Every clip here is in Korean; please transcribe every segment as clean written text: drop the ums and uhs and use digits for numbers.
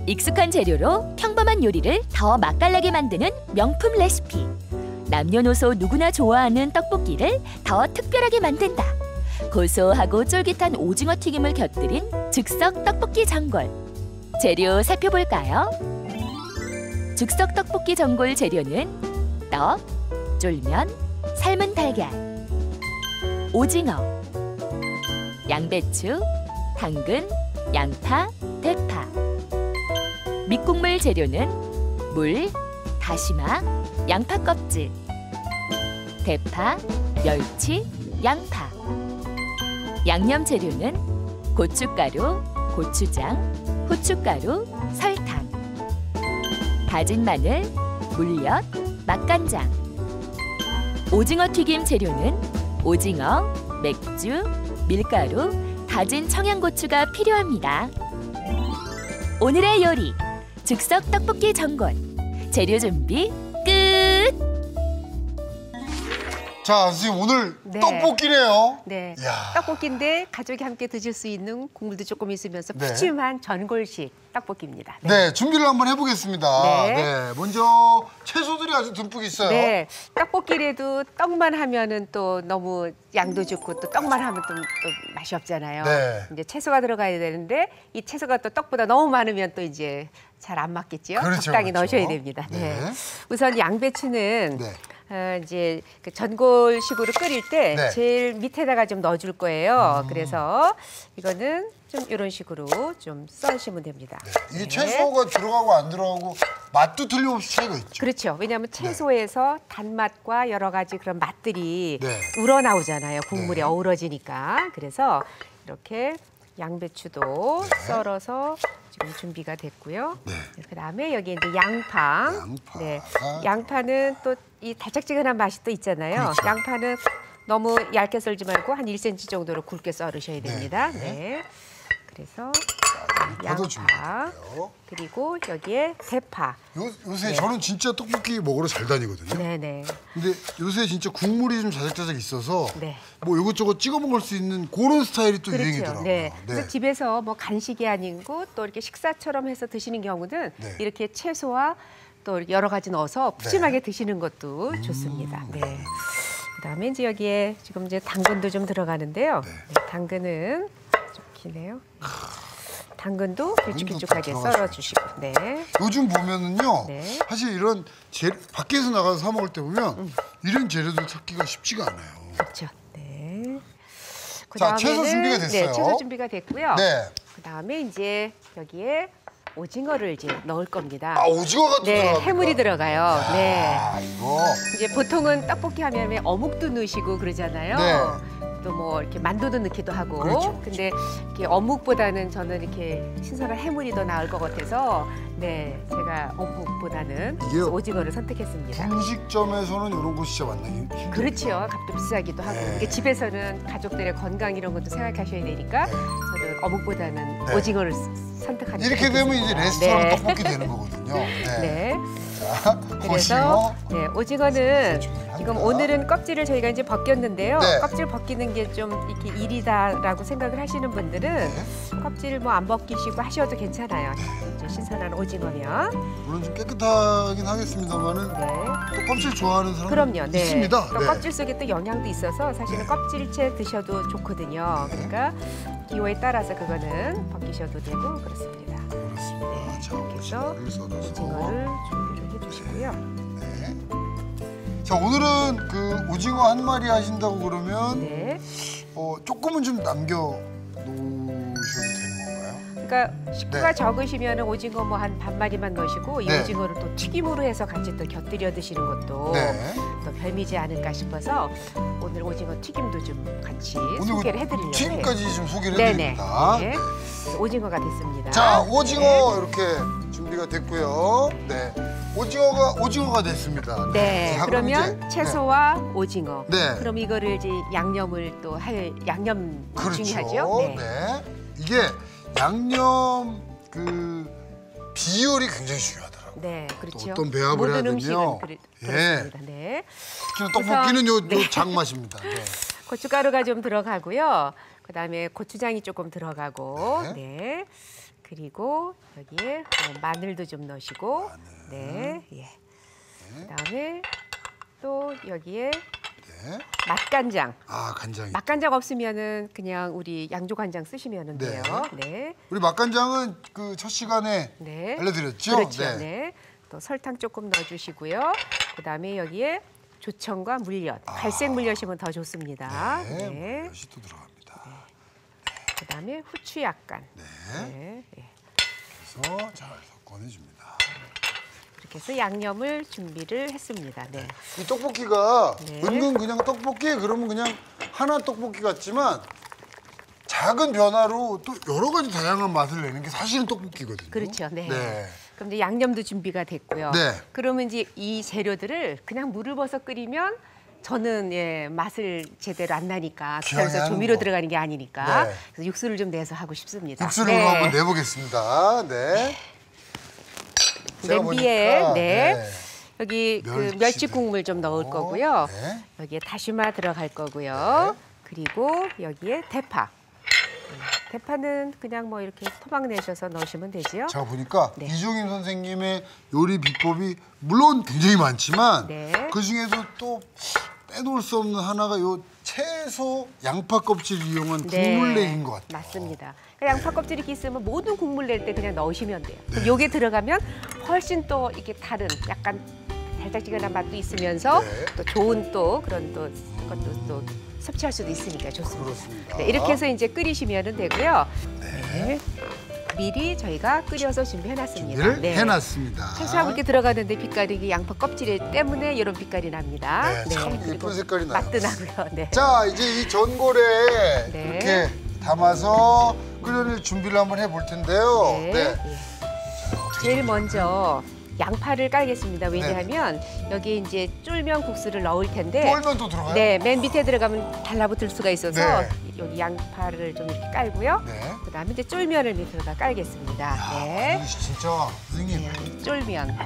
익숙한 재료로 평범한 요리를 더 맛깔나게 만드는 명품 레시피. 남녀노소 누구나 좋아하는 떡볶이를 더 특별하게 만든다. 고소하고 쫄깃한 오징어 튀김을 곁들인 즉석 떡볶이 전골. 재료 살펴볼까요? 즉석 떡볶이 전골 재료는 떡, 쫄면, 삶은 달걀, 오징어, 양배추, 당근, 양파, 대파. 밑국물 재료는 물, 다시마, 양파 껍질, 대파, 멸치, 양파. 양념 재료는 고춧가루, 고추장, 후춧가루, 설탕, 다진 마늘, 물엿, 맛간장. 오징어 튀김 재료는 오징어, 맥주, 밀가루, 다진 청양고추가 필요합니다. 오늘의 요리, 즉석 떡볶이 전골. 재료 준비 끝! 자, 선생님 오늘 떡볶이네요. 네, 이야. 떡볶이인데 가족이 함께 드실 수 있는 국물도 조금 있으면서 푸짐한 전골식 떡볶이입니다. 네, 준비를 한번 해보겠습니다. 네. 먼저 채소들이 아주 듬뿍 있어요. 네, 떡볶이라도 떡만 하면은 또 너무 양도 좋고 또 떡만 하면 또 맛이 없잖아요. 네. 이제 채소가 들어가야 되는데 이 채소가 또 떡보다 너무 많으면 또 이제 잘 안 맞겠죠. 그렇죠, 적당히 그렇죠. 넣으셔야 됩니다. 네. 네. 우선 양배추는 네. 이제 그 전골식으로 끓일 때 제일 밑에다가 좀 넣어줄 거예요. 그래서 이거는 좀 이런 식으로 좀 썰으시면 됩니다. 네. 이게 채소가 들어가고 안 들어가고 맛도 틀림없이 차이가 있죠. 그렇죠. 왜냐하면 채소에서 단맛과 여러 가지 그런 맛들이 네. 우러나오잖아요. 국물에 어우러지니까. 그래서 이렇게 양배추도 썰어서 지금 준비가 됐고요. 그다음에 여기 이제 양파. 네, 양파는 또 이 달짝지근한 맛이 또 있잖아요. 그렇죠. 양파는 너무 얇게 썰지 말고 한 1cm 정도로 굵게 썰으셔야 됩니다. 네. 그래서 양파 그리고 여기에 대파. 요새 저는 진짜 떡볶이 먹으러 잘 다니거든요. 네네. 근데 요새 진짜 국물이 좀 자작자작 있어서 네. 뭐 이것저것 찍어 먹을 수 있는 그런 스타일이 또 유행이더라고요. 네. 그래서 집에서 뭐 간식이 아니고 또 이렇게 식사처럼 해서 드시는 경우는 이렇게 채소와 또 여러 가지 넣어서 푸짐하게 드시는 것도 좋습니다. 네. 그다음에 이제 여기에 지금 이제 당근도 좀 들어가는데요. 네, 당근은 좀 기네요. 당근도 길쭉길쭉하게 썰어주시고. 네. 요즘 보면은요. 네. 사실 이런 밖에서 나가서 사 먹을 때 보면 이런 재료들 찾기가 쉽지가 않아요. 그렇죠. 네. 자, 채소 준비가 됐어요. 네, 채소 준비가 됐고요. 네. 그다음에 이제 여기에 오징어를 이제 넣을 겁니다. 아, 오징어가 또 들어갑니까? 해물이 들어가요. 네. 아, 이거. 이제 보통은 떡볶이 하면 어묵도 넣으시고 그러잖아요. 네. 또 뭐 이렇게 만두도 넣기도 하고. 그렇죠. 근데 이렇게 어묵보다는 저는 이렇게 신선한 해물이 더 나을 것 같아서 네, 제가 어묵보다는 이게 오징어를 선택했습니다. 분식점에서는 이런 거 진짜 만나기 힘들어요. 그렇죠. 값도 비싸기도 하고. 그러니까 집에서는 가족들의 건강 이런 것도 생각하셔야 되니까 저는 어묵보다는 오징어를 선택하는 이렇게 되면 이제 레스토랑 떡볶이 되는 거거든요. 네. 자, 그래서 오징어. 오징어는 지금 오늘은 껍질을 저희가 이제 벗겼는데요. 네. 껍질 벗기는 게 좀 이렇게 일이다라고 생각을 하시는 분들은 껍질 뭐 안 벗기시고 하셔도 괜찮아요. 이제 신선한 오징어면. 물론 좀 깨끗하긴 하겠습니다만은 또 껍질 좋아하는 사람 그럼요. 네. 있습니다. 또 껍질 속에 또 영양도 있어서 사실은 껍질째 드셔도 좋거든요. 그러니까 기호에 따라서 그거는 벗기셔도 되고 그렇습니다. 그렇습니다. 자, 오징어를 썰어서. 오징어를 준비를 해주시고요. 자, 오늘은 그 오징어 한 마리 하신다고 그러면 조금은 좀 남겨 놓으셔도 되는 건가요? 그러니까 식구가 적으시면 오징어 뭐 한 반마리만 넣으시고 이 오징어를 또 튀김으로 해서 같이 또 곁들여 드시는 것도 또 별미지 않을까 싶어서 오늘 오징어 튀김도 좀 같이 소개를 해드리려고 튀김까지 좀 소개를 해드립니다. 네. 오징어가 됐습니다. 자, 오징어 이렇게 준비가 됐고요. 네. 오징어가 됐습니다. 네. 자, 그러면 이제, 채소와 오징어. 네. 그럼 이거를 이제 양념을 또 할 양념 그렇죠. 중요하죠. 네. 이게 양념 그 비율이 굉장히 중요하더라고요. 네, 그렇죠. 어떤 배합을 모든 해야 음식은 되며. 그렇습니다. 네. 특히나 떡볶이는 요 장맛입니다. 네. 고춧가루가 좀 들어가고요. 그다음에 고추장이 조금 들어가고, 그리고 여기에 마늘도 좀 넣으시고, 네, 예. 그다음에 또 여기에 네. 맛간장. 아, 간장이. 맛간장 없으면은 그냥 우리 양조간장 쓰시면 돼요. 네. 우리 맛간장은 그 첫 시간에 네. 알려드렸죠? 그렇죠. 네. 또 설탕 조금 넣어주시고요. 그다음에 여기에 조청과 물엿, 갈색 물엿이면 더 좋습니다. 네. 네. 물엿이 또 들어갑니다. 그다음에 후추 약간. 네. 네. 예. 그래서 잘 섞어내줍니다. 이렇게 해서 양념을 준비를 했습니다. 네. 이 떡볶이가 네. 은근 그냥 떡볶이 그러면 그냥 하나 떡볶이 같지만 작은 변화로 또 여러 가지 다양한 맛을 내는 게 사실은 떡볶이거든요. 그렇죠. 네. 네. 그럼 이제 양념도 준비가 됐고요. 네. 그러면 이제 이 재료들을 그냥 물을 벗어 끓이면 저는 예, 맛을 제대로 안 나니까 기왕에 그래서 하는 조미료 거. 들어가는 게 아니니까 네. 그래서 육수를 좀 내서 하고 싶습니다. 육수를 네. 한번 내보겠습니다. 네. 제가 냄비에 보니까, 네. 여기 그 멸치를 멸치 국물 좀 넣을 넣고, 거고요. 네. 여기에 다시마 들어갈 거고요. 그리고 여기에 대파. 대파는 그냥 뭐 이렇게 토막 내셔서 넣으시면 되지요. 제가 보니까 네. 이종임 선생님의 요리 비법이 물론 굉장히 많지만 네. 그중에도 또 빼놓을 수 없는 하나가 요 채소 양파 껍질 이용한 국물내기인 것 같아요. 맞습니다. 그러니까 양파 껍질이 이렇게 있으면 모든 국물 낼 때 그냥 넣으시면 돼요. 그럼 요게 들어가면 훨씬 또 이렇게 다른 약간 달짝지근한 맛도 있으면서 네. 또 좋은 또 그런 또 것도 또 섭취할 수도 있으니까 좋습니다. 그렇습니다. 네, 이렇게 해서 이제 끓이시면 되고요. 네. 미리 저희가 끓여서 준비해놨습니다. 준비를 해놨습니다. 채소하고 이렇게 들어가는데 빛깔이 이게 양파 껍질 때문에 이런 빛깔이 납니다. 네, 참 그리고 예쁜 색깔이 나요. 맛도 나고요. 네. 자, 이제 이 전골에 네. 이렇게 담아서 끓여낼 준비를 한번 해볼 텐데요. 네. 네. 예. 제일 먼저 양파를 깔겠습니다. 왜냐하면 여기 이제 쫄면 국수를 넣을 텐데 쫄면 또 들어가요? 네, 맨 밑에 들어가면 달라붙을 수가 있어서 네. 여기 양파를 좀 이렇게 깔고요. 네. 그다음에 이제 쫄면을 밑에다 깔겠습니다. 네. 아, 진짜 선생님. 네, 쫄면.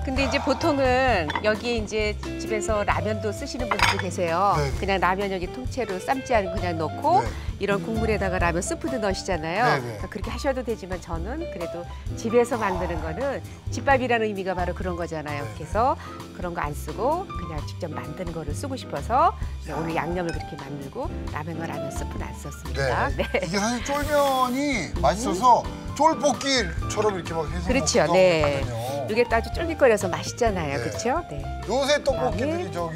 근데 이제 보통은 여기 이제 집에서 라면도 쓰시는 분들도 계세요. 네. 그냥 라면 여기 통째로 삶지 않고 그냥 넣고 네. 이런 국물에다가 라면 스프도 넣으시잖아요. 네, 네. 그러니까 그렇게 하셔도 되지만 저는 그래도 집에서 만드는 거는 집밥이라는 의미가 바로 그런 거잖아요. 네. 그래서 그런 거 안 쓰고 그냥 직접 만든 거를 쓰고 싶어서 오늘 양념을 그렇게 만들고 라면과 라면 스프는 안 썼습니다. 네. 네. 이게 사실 쫄면이 맛있어서 쫄볶이처럼 이렇게 막 해서 그렇죠. 먹기도 네. 하거든요. 이게 또 아주 쫄깃거려서 맛있잖아요. 네. 그렇죠? 네. 요새 떡볶이들이 저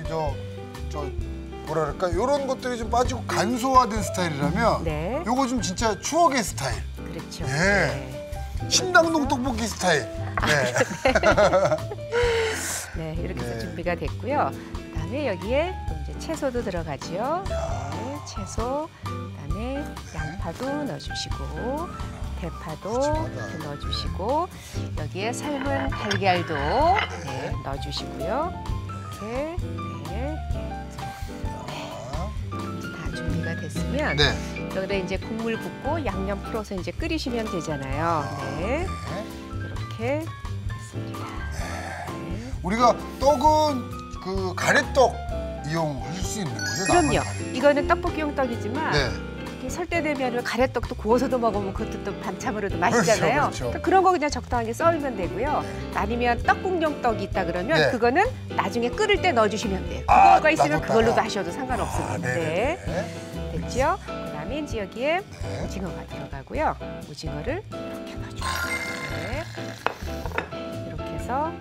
뭐라 그럴까? 요런 것들이 좀 빠지고 간소화된 스타일이라면 네. 요거 좀 진짜 추억의 스타일. 그렇죠. 네. 네. 신당동 떡볶이 스타일. 네. 네, 이렇게 해서 네. 준비가 됐고요. 그다음에 여기에 또 이제 채소도 들어가죠. 네, 채소, 그다음에 양파도 넣어주시고 대파도 이렇게 넣어주시고 여기에 삶은 달걀도 네, 넣어주시고요. 이렇게 이제 다 준비가 됐으면 네. 여기다 이제 국물 붓고 양념 풀어서 이제 끓이시면 되잖아요. 네, 이렇게 됐습니다. 우리가 떡은 그 가래떡 이용할 수 있는 거죠? 남은 그럼요. 가래떡. 이거는 떡볶이용 떡이지만 네. 이렇게 설 때 되면 가래떡도 구워서도 먹으면 그것도 또 반찬으로도 맛있잖아요. 그렇죠. 그러니까 그런 거 그냥 적당하게 썰면 되고요. 아니면 떡국용 떡이 있다 그러면 네. 그거는 나중에 끓일 때 넣어주시면 돼요. 아, 그거가 있으면 놔뒀다가. 그걸로도 하셔도 상관없습니다. 아, 네. 네네네. 됐죠? 그다음에 이제 여기에 네. 오징어가 들어가고요. 오징어를 이렇게 넣어주세요. 네. 이렇게 해서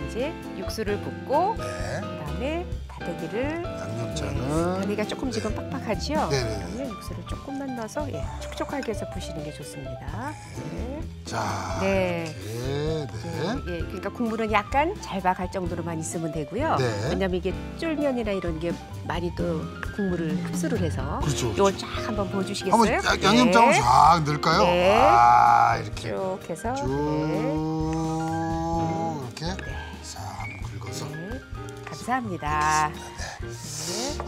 이제 육수를 붓고 네. 그다음에 다대기를 양념장은 다대기가 조금 지금 빡빡하지요? 네네. 그다음에 육수를 조금만 넣어서 촉촉하게 해서 부시는 게 좋습니다. 네. 자. 네. 이렇게, 네. 예, 그러니까 국물은 약간 잘박할 정도로만 있으면 되고요. 네. 왜냐하면 이게 쫄면이나 이런 게 많이 또 국물을 흡수를 해서 그렇죠. 이걸 쫙 한번 부어주시겠어요? 한번 양념장을 쫙 넣을까요? 네. 아, 이렇게 쭉 해서 쭉 네. 이렇게 싹 긁어서. 네. 감사합니다.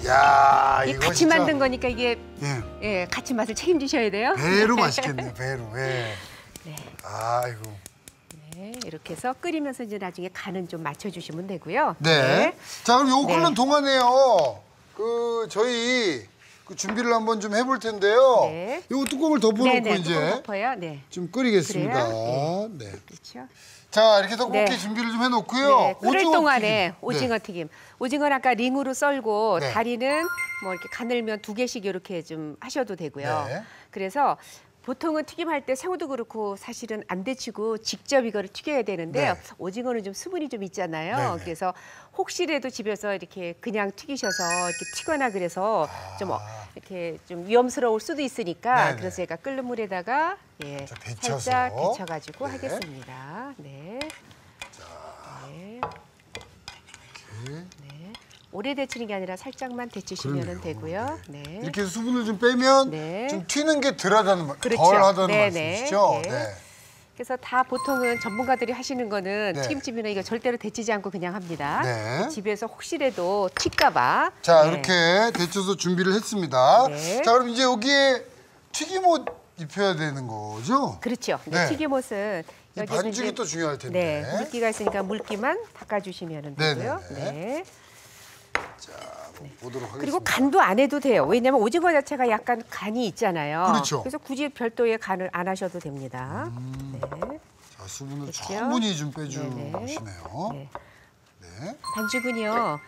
야, 이 이거 같이 진짜 만든 거니까 이게 예, 예, 같이 맛을 책임지셔야 돼요. 배로 맛있겠네요. 배로. 예. 네. 아이고. 네, 이렇게 해서 끓이면서 이제 나중에 간은 좀 맞춰주시면 되고요. 네. 자, 그럼 요거 끓는 네. 동안에요. 그 저희 그 준비를 한번 좀 해볼 텐데요. 네. 요 뚜껑을 덮어놓고 네네, 이제 뚜껑 덮어요. 네. 좀 끓이겠습니다. 그래요? 네. 그렇죠. 자, 이렇게 떡볶이 네. 준비를 좀 해놓고요. 네, 끓을 오징어 동안에 튀김. 오징어 튀김. 오징어는 아까 링으로 썰고 네. 다리는 뭐 이렇게 가늘면 2개씩 이렇게 좀 하셔도 되고요. 네. 그래서 보통은 튀김할 때 새우도 그렇고 사실은 안 데치고 직접 이거를 튀겨야 되는데요. 네. 오징어는 좀 수분이 좀 있잖아요. 네네. 그래서 혹시라도 집에서 이렇게 그냥 튀기셔서 이렇게 튀거나 그래서 좀 이렇게 좀 위험스러울 수도 있으니까 네네. 그래서 제가 끓는 물에다가 자, 데쳐서. 살짝 데쳐가지고 네. 하겠습니다. 네. 네. 이렇게. 네. 오래 데치는 게 아니라 살짝만 데치시면 그러네요. 되고요. 네. 이렇게 해서 수분을 좀 빼면 네. 좀 튀는 게 덜하다는, 그렇죠. 덜 하다는 네네. 말씀이시죠? 네. 네. 그래서 다 보통은 전문가들이 하시는 거는 네. 튀김집이나 이거 절대로 데치지 않고 그냥 합니다. 네. 집에서 혹시라도 튈까봐. 자, 네. 이렇게 데쳐서 준비를 했습니다. 네. 자, 그럼 이제 여기에 튀김옷 입혀야 되는 거죠? 그렇죠. 네. 네. 튀김옷은 이 여기는 반죽이 이제- 또 중요할 텐데. 네, 물기가 있으니까 물기만 닦아주시면 되고요. 네네네. 네. 보도록 하겠습니다. 그리고 간도 안 해도 돼요. 왜냐하면 오징어 자체가 약간 간이 있잖아요. 그렇죠. 그래서 굳이 별도의 간을 안 하셔도 됩니다. 네. 자, 수분을 그렇죠? 충분히 좀 네네. 빼주시네요. 네. 네. 반죽은요.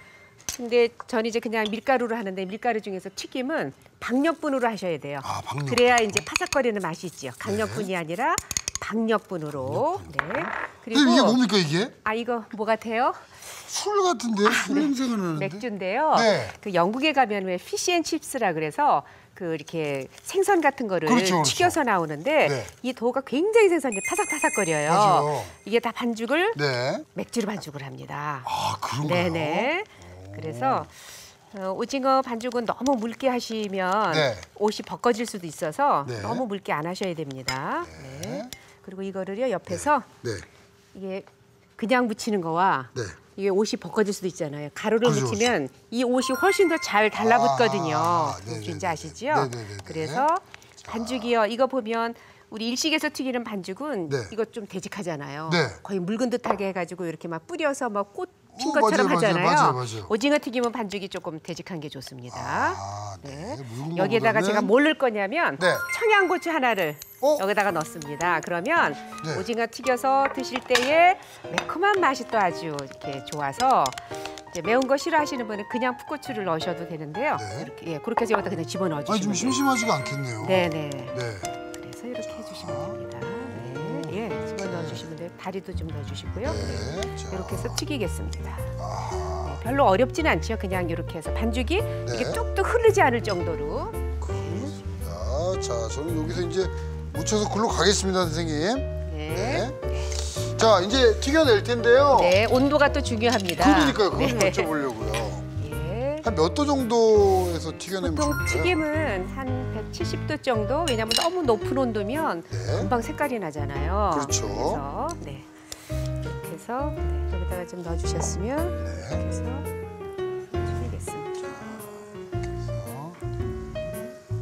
근데 전 이제 그냥 밀가루로 하는데 밀가루 중에서 튀김은 박력분으로 하셔야 돼요. 아, 박력분. 그래야 이제 파삭거리는 맛이 있죠. 강력분이 아니라 박력분으로. 네. 그리고 근데 이게 뭡니까 이게? 아 이거 뭐 같아요? 술 같은데? 술 냄새가 나는데? 맥주인데요. 네. 그 영국에 가면 왜 피시앤칩스라 그래서 그 이렇게 생선 같은 거를 그렇죠, 그렇죠. 튀겨서 나오는데 네. 이 도가 굉장히 생선이 파삭파삭거려요. 맞아요. 이게 다 반죽을 네. 맥주로 반죽을 합니다. 아, 그런가요? 네네. 그래서 오징어 반죽은 너무 묽게 하시면 네. 옷이 벗겨질 수도 있어서 네. 너무 묽게 안 하셔야 됩니다. 네. 네. 그리고 이거를요 옆에서 네. 이게 그냥 묻히는 거와 네. 이게 옷이 벗겨질 수도 있잖아요. 가루를 그죠, 묻히면 이 옷이 훨씬 더 잘 달라붙거든요. 아, 네네네. 뭔지 아시죠? 네네네네. 그래서 반죽이요. 이거 보면 우리 일식에서 튀기는 반죽은 네. 이거 좀 되직하잖아요. 네. 거의 묽은 듯하게 해가지고 이렇게 막 뿌려서 막 꽃 핀 맞아요, 것처럼 맞아요, 하잖아요. 맞아요. 오징어 튀김은 반죽이 조금 되직한 게 좋습니다. 아, 네. 네. 묽은 여기에다가 거보다는- 제가 뭘 넣을 거냐면 네. 청양고추 하나를 어? 여기다가 넣습니다. 그러면 네. 오징어 튀겨서 드실 때에 매콤한 맛이 또 아주 이렇게 좋아서 이제 매운 거 싫어하시는 분은 그냥 풋고추를 넣으셔도 되는데요. 네. 이렇게 예, 그렇게 해서 여기다 그냥 집어넣어 아니, 좀 주시면 돼요. 심심하지가 않겠네요. 네네. 네. 그래서 이렇게 해주시면 됩니다. 네. 예, 집어넣어 주시면 돼요. 다리도 좀 넣어주시고요. 네. 자. 이렇게 해서 튀기겠습니다. 아, 네, 별로 어렵진 않죠. 그냥 이렇게 해서 반죽이 이게 뚝뚝 흐르지 않을 정도로. 그렇습니다. 자, 저는 여기서 이제 묻혀서 글로 가겠습니다, 선생님. 네. 네. 자, 이제 튀겨낼 텐데요. 네, 온도가 또 중요합니다. 그러니까요. 그걸 네. 여쭤보려고요. 예. 한 몇 도 정도에서 튀겨내면 보통 좋을까요? 튀김은 한 170도 정도. 왜냐하면 너무 높은 온도면 네. 금방 색깔이 나잖아요. 그렇죠. 그래서 네. 이렇게 해서 네, 여기다가 좀 넣어주셨으면 네. 이렇게 해서 튀기겠습니다. 그래서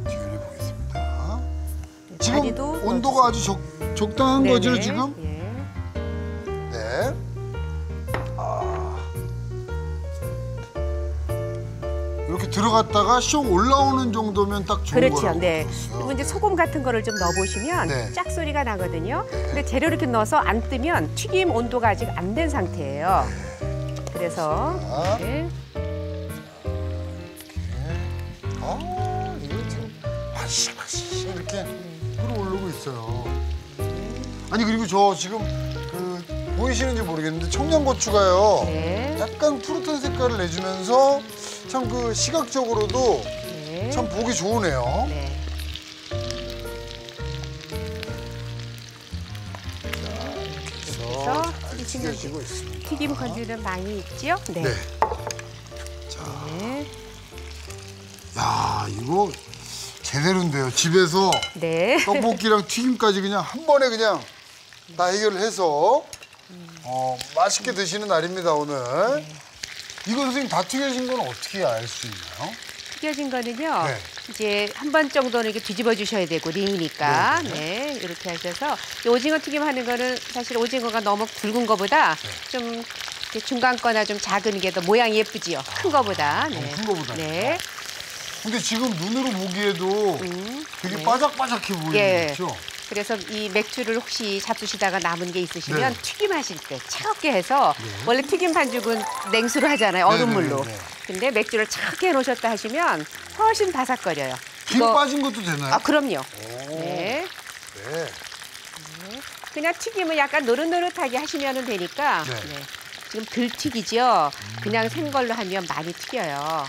튀겨내 보겠습니다. 네, 지금 다리도 온도가 아주 적당한 네네. 거죠, 지금? 예. 네. 이렇게 들어갔다가 쇽 올라오는 정도면 딱 좋은 그렇죠. 거라고 네. 들었어요. 그리고 이제 네. 소금 같은 거를 좀 넣어보시면 네. 짝 소리가 나거든요. 근데 재료 이렇게 넣어서 안 뜨면 튀김 온도가 아직 안 된 상태예요. 그래서 자. 네. 아, 이거 지금 마시마시 이렇게 끓어오르고 있어요. 아니, 그리고 저 지금 그 보이시는지 모르겠는데 청양고추가요. 네. 약간 푸릇한 색깔을 내주면서 참 그 시각적으로도 네. 참 보기 좋으네요. 네. 그래서 잘 튀기시면 튀겨지고 있습니다. 튀김 건지는 많이 있죠? 네. 네. 자, 네. 야, 이거 제대로인데요. 집에서 네. 떡볶이랑 튀김까지 그냥 한 번에 그냥 다 해결을 해서 맛있게 드시는 날입니다, 오늘. 이거 선생님 다 튀겨진 건 어떻게 알 수 있나요? 튀겨진 거는요. 네. 이제 한 번 정도는 이렇게 뒤집어 주셔야 되고 링이니까. 네. 이렇게 하셔서 이 오징어 튀김 하는 거는 사실 오징어가 너무 굵은 거보다 좀 이렇게 중간 거나 좀 작은 게 더 모양이 예쁘지요. 큰 거보다. 너무 큰 거보다. 네. 근데 지금 눈으로 보기에도 되게 바삭바삭해 보이는 거죠? 그래서 이 맥주를 혹시 잡수시다가 남은 게 있으시면 튀김하실 때 차갑게 해서 원래 튀김 반죽은 냉수로 하잖아요. 얼음물로. 근데 맥주를 차갑게 해놓으셨다 하시면 훨씬 바삭거려요. 김 빠진 것도 되나요? 아, 그럼요. 네. 그냥 튀김은 약간 노릇노릇하게 하시면 되니까 지금 덜 튀기죠. 그냥 생걸로 하면 많이 튀겨요.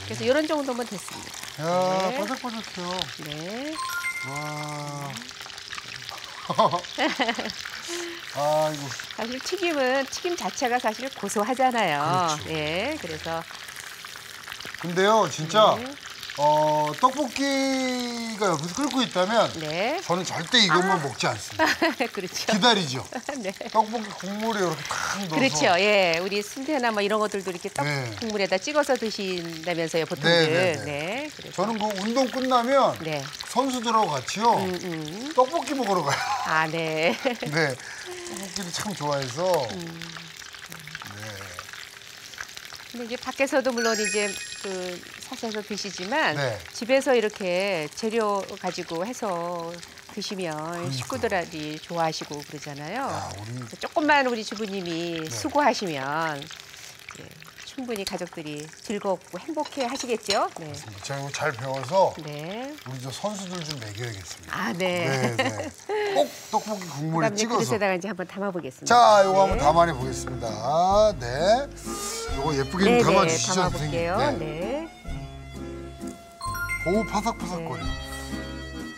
그래서 이런 정도면 됐습니다. 야, 바삭바삭해요. 네. 와. 아이고. 사실 튀김 자체가 사실 고소하잖아요. 그렇죠. 네, 그래서. 근데요, 진짜 떡볶이가 여기서 끓고 있다면 저는 절대 이것만 먹지 않습니다. 그렇죠. 기다리죠. 떡볶이 국물에 이렇게 탁 넣어서. 그렇죠. 예, 우리 순대나 뭐 이런 것들도 이렇게 떡 국물에다 찍어서 드신다면서요, 보통들. 그래서. 저는 그 운동 끝나면 선수들하고 같이요 떡볶이 먹으러 가요. 아, 네. 네, 떡볶이를 참 좋아해서. 근데 이제 밖에서도 물론 이제 그 사셔서 드시지만 집에서 이렇게 재료 가지고 해서 드시면 식구들이 좋아하시고 그러잖아요. 그래서 조금만 우리 주부님이 수고하시면 충분히 가족들이 즐겁고 행복해 하시겠죠? 제가 이거 잘 배워서 우리 저 선수들 좀 먹여야겠습니다. 아, 네. 꼭 떡볶이 국물에 찍어서. 그릇에다가 이제 한번 담아보겠습니다. 자, 이거 한번 담아내 보겠습니다. 네. 이거 예쁘게 담아주시죠, 선생님. 담아볼게요. 오, 파삭파삭거려.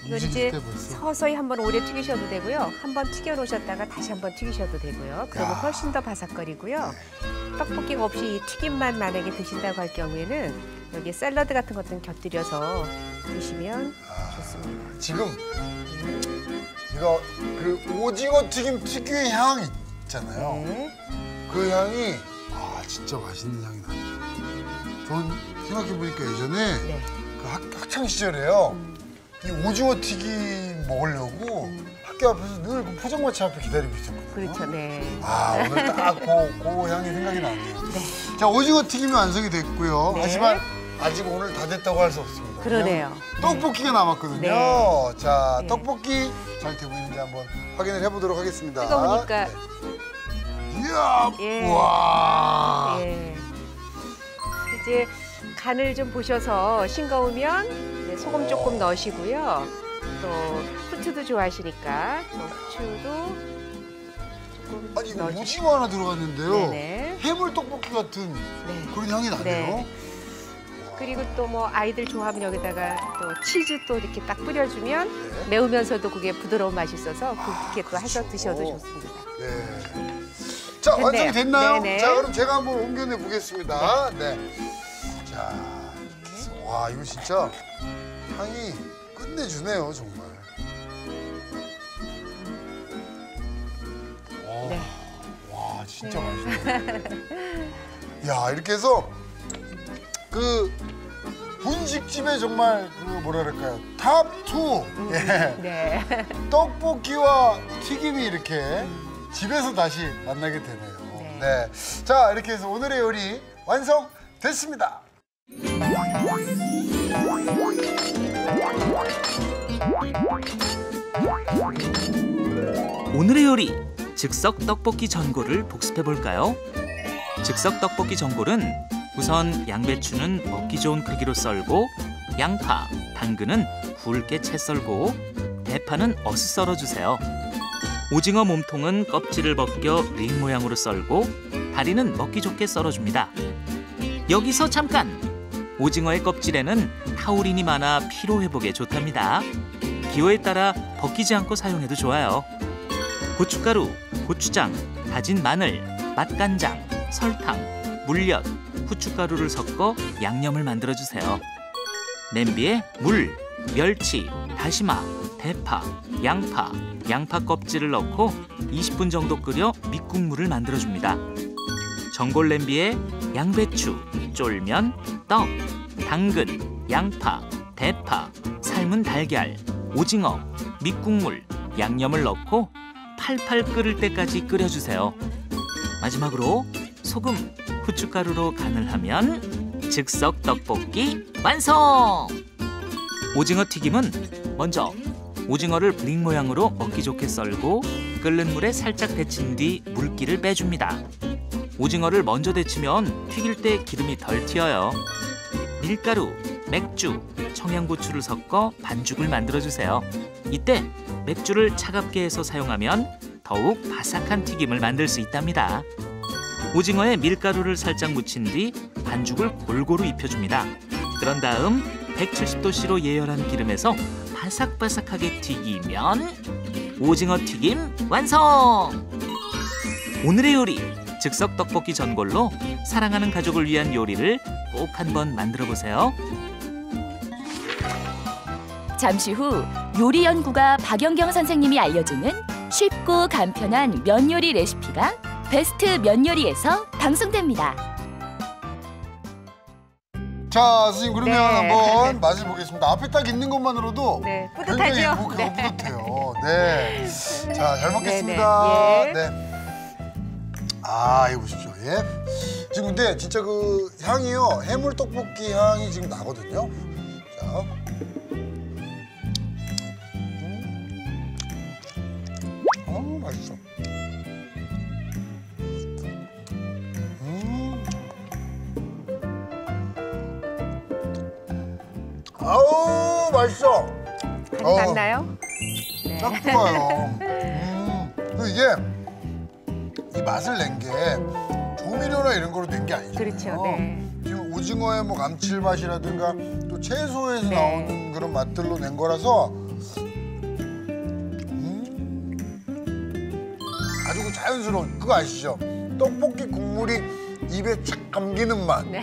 이걸 이제 서서히 한번 오래 튀기셔도 되고요. 한번 튀겨놓으셨다가 다시 한번 튀기셔도 되고요. 그러면 훨씬 더 바삭거리고요. 떡볶이가 없이 이 튀김만 만약에 드신다고 할 경우에는 여기 샐러드 같은 것들은 곁들여서 드시면 좋습니다. 지금 이거 그 오징어 튀김 특유의 향 있잖아요. 그 향이 진짜 맛있는 향이 나요. 저는 생각해보니까 예전에 그 학창 시절에요. 이 오징어 튀김 먹으려고 학교 앞에서 늘 그 포장마차 앞에 기다리고 있었거든요. 그렇죠, 오늘 딱 그 향이 생각이 나네요. 자, 오징어 튀김이 완성이 됐고요. 하지만 아직 오늘 다 됐다고 할 수 없습니다. 그러네요. 떡볶이가 남았거든요. 자, 떡볶이 잘 되고 있는지 한번 확인을 해보도록 하겠습니다. 뜨거우니까. 이야, 와. 이제 간을 좀 보셔서 싱거우면 소금 조금 넣으시고요. 또 후추도 좋아하시니까 또 후추도 조금 아니, 이거 넣어주시고. 오징어 하나 들어갔는데요. 해물 떡볶이 같은 그런 향이 나네요. 그리고 또 뭐 아이들 좋아하면 여기다가 또 치즈 또 이렇게 딱 뿌려주면 매우면서도 그게 부드러운 맛이 있어서 그렇게 또 해서 드셔도 좋습니다. 자, 완성이 됐나요? 네네. 자, 그럼 제가 한번 옮겨내 보겠습니다. 자, 와, 이거 진짜 향이 끝내주네요, 정말. 와, 진짜 맛있네. 야, 이렇게 해서 그 분식집에 정말 그 뭐라 그럴까요? 탑2 떡볶이와 튀김이 이렇게 집에서 다시 만나게 되네요. 자, 이렇게 해서 오늘의 요리 완성됐습니다. 오늘의 요리 즉석 떡볶이 전골을 복습해 볼까요? 즉석 떡볶이 전골은 우선 양배추는 먹기 좋은 크기로 썰고 양파, 당근은 굵게 채 썰고 대파는 어슷 썰어주세요. 오징어 몸통은 껍질을 벗겨 링 모양으로 썰고 다리는 먹기 좋게 썰어줍니다. 여기서 잠깐! 오징어의 껍질에는 타우린이 많아 피로 회복에 좋답니다. 기호에 따라 벗기지 않고 사용해도 좋아요. 고춧가루, 고추장, 다진 마늘, 맛간장, 설탕, 물엿, 후춧가루를 섞어 양념을 만들어주세요. 냄비에 물, 멸치, 다시마, 대파, 양파, 양파 껍질을 넣고 20분 정도 끓여 밑국물을 만들어줍니다. 전골 냄비에 양배추, 쫄면, 떡, 당근, 양파, 대파, 삶은 달걀, 오징어, 밑국물, 양념을 넣고 팔팔 끓을 때까지 끓여주세요. 마지막으로 소금, 후춧가루로 간을 하면 즉석 떡볶이 완성! 오징어 튀김은 먼저 오징어를 블링 모양으로 먹기 좋게 썰고 끓는 물에 살짝 데친 뒤 물기를 빼줍니다. 오징어를 먼저 데치면 튀길 때 기름이 덜 튀어요. 밀가루, 맥주, 청양고추를 섞어 반죽을 만들어주세요. 이때 맥주를 차갑게 해서 사용하면 더욱 바삭한 튀김을 만들 수 있답니다. 오징어에 밀가루를 살짝 묻힌 뒤 반죽을 골고루 입혀줍니다. 그런 다음 170도씨로 예열한 기름에서 바삭바삭하게 튀기면 오징어 튀김 완성! 오늘의 요리, 즉석 떡볶이 전골로 사랑하는 가족을 위한 요리를 꼭 한번 만들어보세요. 잠시 후 요리 연구가 박연경 선생님이 알려주는 쉽고 간편한 면 요리 레시피가 베스트 면 요리에서 방송됩니다. 자, 선생님 그러면 네. 한번 맛을 보겠습니다. 앞에 딱 있는 것만으로도 네, 굉장히 뿌듯하죠? 행복하고 네. 뿌듯해요. 네. 자, 잘 먹겠습니다. 네, 네. 네. 아, 이거 보십시오. 예. 지금 근데 진짜 그 향이요. 해물 떡볶이 향이 지금 나거든요. 자. 맛있어. 아우, 맛있어. 간이 맞나요? 네. 딱 좋아요. 그리고 이게 이 맛을 낸 게 조미료나 이런 거로 낸 게 아니잖아요. 그렇죠. 네. 지금 오징어의 뭐 감칠맛이라든가 또 채소에서 네. 나오는 그런 맛들로 낸 거라서 아주 그 자연스러운 그거 아시죠? 떡볶이 국물이 입에 착 감기는 맛. 네.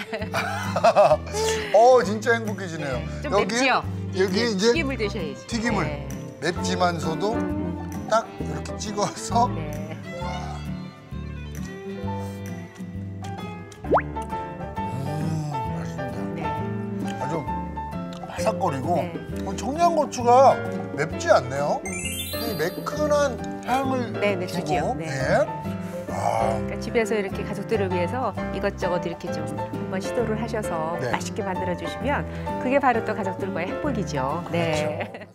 진짜 행복해지네요. 좀 맵지요? 여기 이제 튀김을 드셔야지. 튀김을 네. 맵지만서도 딱 이렇게 찍어서 네. 맛있습니다. 네. 아주 바삭거리고 네. 청양고추가 맵지 않네요. 이 매끈한 향을 네, 주고 주지요. 네. 그러니까 집에서 이렇게 가족들을 위해서 이것저것 이렇게 좀 한번 시도를 하셔서 네. 맛있게 만들어 주시면 그게 바로 또 가족들과의 행복이죠. 네.